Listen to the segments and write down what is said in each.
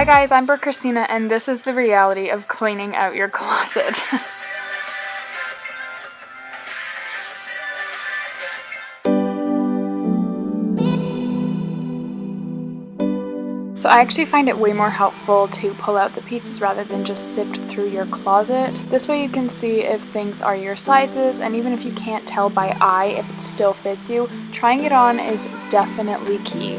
Hi guys, I'm Brooke Christina, and this is the reality of cleaning out your closet. So I actually find it way more helpful to pull out the pieces rather than just sift through your closet. This way you can see if things are your sizes, and even if you can't tell by eye if it still fits you, trying it on is definitely key.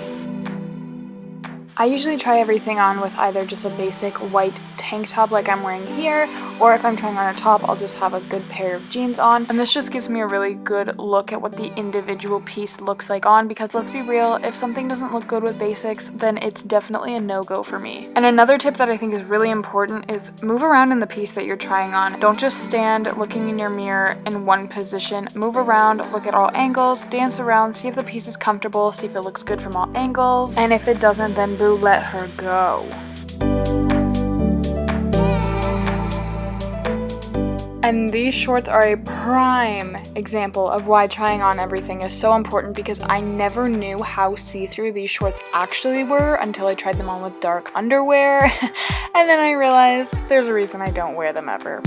I usually try everything on with either just a basic white tank top like I'm wearing here, or if I'm trying on a top, I'll just have a good pair of jeans on. And this just gives me a really good look at what the individual piece looks like on, because let's be real, if something doesn't look good with basics, then it's definitely a no-go for me. And another tip that I think is really important is move around in the piece that you're trying on. Don't just stand looking in your mirror in one position. Move around, look at all angles, dance around, see if the piece is comfortable, see if it looks good from all angles, and if it doesn't, then boo, let her go. And these shorts are a prime example of why trying on everything is so important, because I never knew how see-through these shorts actually were until I tried them on with dark underwear. And then I realized there's a reason I don't wear them ever.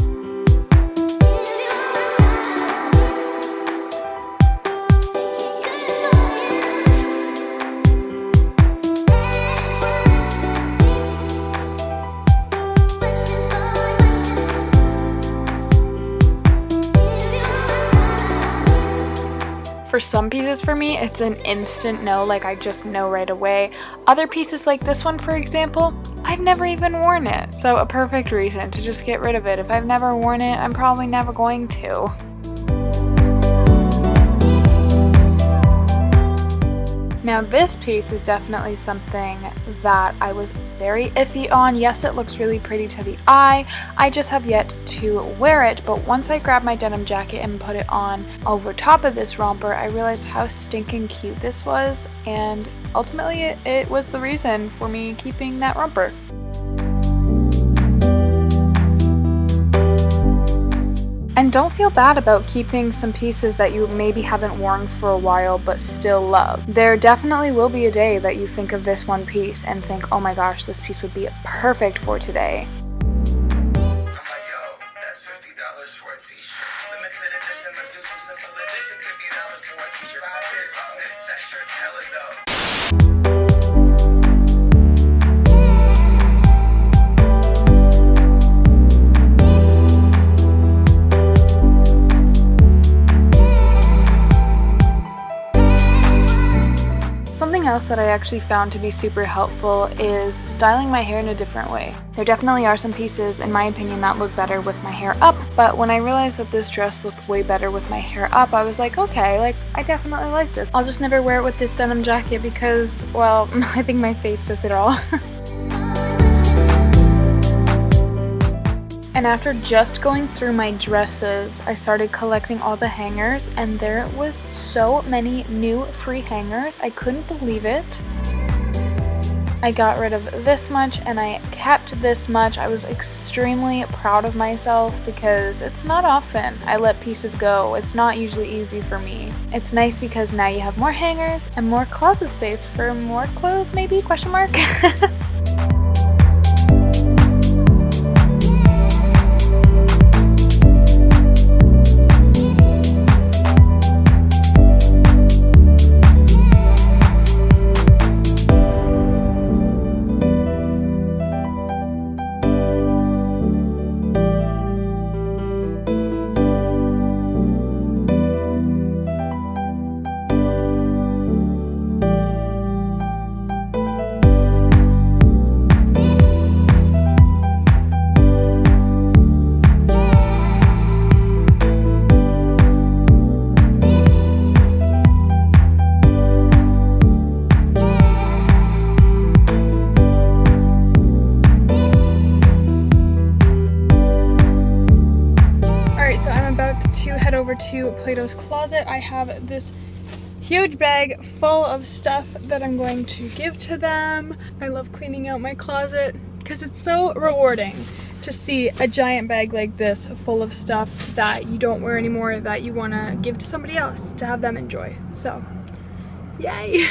For some pieces for me, it's an instant no, like I just know right away. Other pieces like this one, for example, I've never even worn it. So a perfect reason to just get rid of it. If I've never worn it, I'm probably never going to. Now this piece is definitely something that I was very iffy on. Yes, it looks really pretty to the eye. I just have yet to wear it, but once I grabbed my denim jacket and put it on over top of this romper, I realized how stinking cute this was, and ultimately it was the reason for me keeping that romper. And don't feel bad about keeping some pieces that you maybe haven't worn for a while but still love. There definitely will be a day that you think of this one piece and think, oh my gosh, this piece would be perfect for today. Something else that I actually found to be super helpful is styling my hair in a different way. There definitely are some pieces, in my opinion, that look better with my hair up, but when I realized that this dress looked way better with my hair up, I was like, okay, like, I definitely like this. I'll just never wear it with this denim jacket because, well, I think my face says it all. And after just going through my dresses, I started collecting all the hangers, and there was so many new free hangers. I couldn't believe it. I got rid of this much and I kept this much. I was extremely proud of myself because it's not often I let pieces go. It's not usually easy for me. It's nice because now you have more hangers and more closet space for more clothes, maybe, question mark? To head over to Plato's Closet. I have this huge bag full of stuff that I'm going to give to them. I love cleaning out my closet because it's so rewarding to see a giant bag like this full of stuff that you don't wear anymore that you want to give to somebody else to have them enjoy. So, yay!